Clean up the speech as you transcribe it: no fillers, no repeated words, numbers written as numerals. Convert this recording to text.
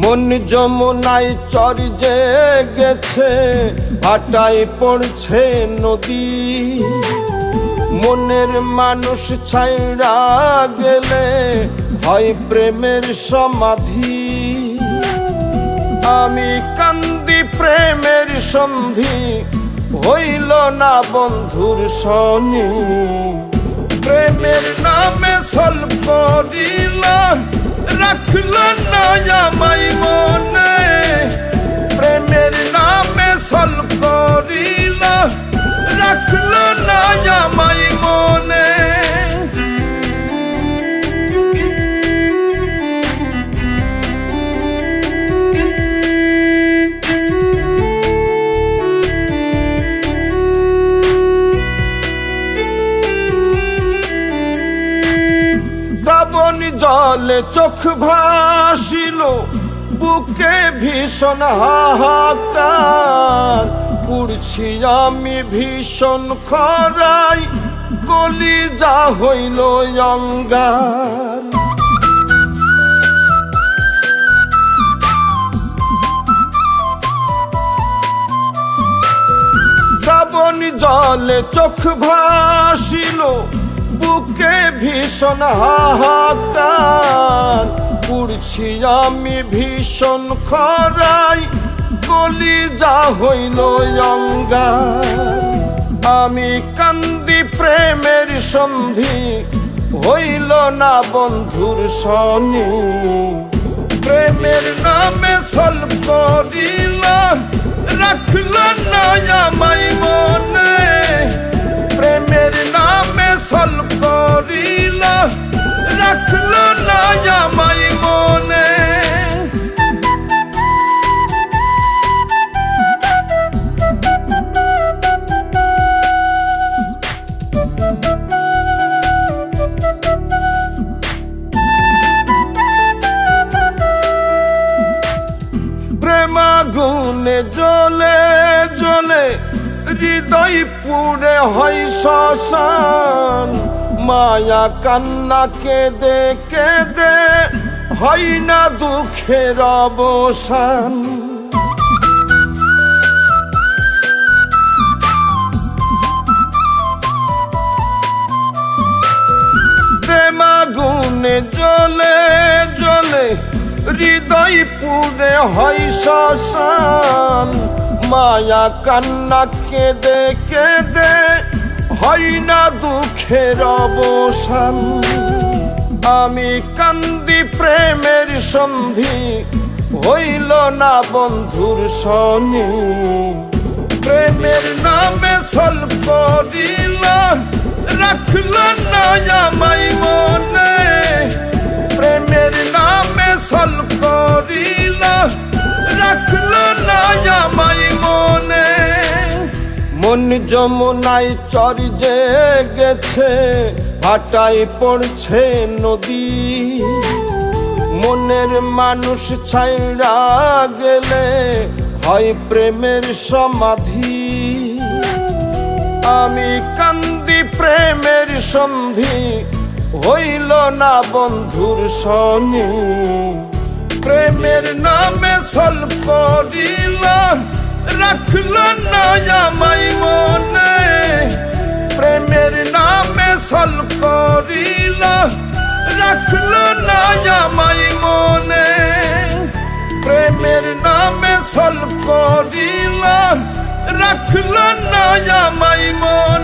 মন যমুনায় চর জেগেছে, ভাটায় পড়ছে নদী। মনের মানুষ ছাইড়া গেলে হয় প্রেমের সমাধি। আমি কান্দি প্রেমের সন্ধি, হইল না বন্ধুর শনি। প্রেমের নামে ছল করিল, রাখল না আমায় মনে। প্রেমের নামে ছল করিল, রাখল না আমায় মনে। শ্রাবণ জলে চোখ ভাসিল, বুকে ভীষণ হাহাকার। পুড়ছি আমি ভীষণ খরায়, কলিজা হইল অঙ্গার। শ্রাবণ জলে চোখ ভাসিল, বুকে ভীষণ হাহাকার। পুড়ছি আমি ভীষণ খরায়, কলিজা হইল অঙ্গার। আমি কান্দি প্রেমের সন্ধি, হইল না বন্ধুর শনি। প্রেমের নামে ছল করিল, রাখল না আমায় মনে। প্রেমের নামে ছল করিল, রাখল না আমায় মনে। প্রেমাগুনে জ্বলে জ্বলে, হৃদয় পুড়ে হয় শ্মশান। মায়া কান্না কেঁদে কেঁদে, হয় না দুঃখের অবসান। প্রেমাগুনে জ্বলে জ্বলে, হৃদয় পুড়ে হয় শ্মশান। মায়া কান্না কেঁদে কেঁদে, হয় না দুঃখের অবসান। আমি কান্দি প্রেমের সন্ধি, হইল না বন্ধুর শনি। প্রেমের নামে ছল করিল, রাখল না আমায় মনে। প্রেমের নামে ছল করিল, রাখল না আমায় মনে। মন যমুনায় চর জেগেছে, ভাটায় পড়ছে নদী। মনের মানুষ ছাইড়া গেলে হয় প্রেমের সমাধি। আমি কান্দি প্রেমের সন্ধি, হইল না বন্ধুর শনি। প্রেমের নামে ছল করিল, রাখল না আমায় মনে। প্রেমের নামে ছল করিল, রাখল না আমায় মনে। প্রেমের নামে ছল করিল, রাখল না আমায় মনে।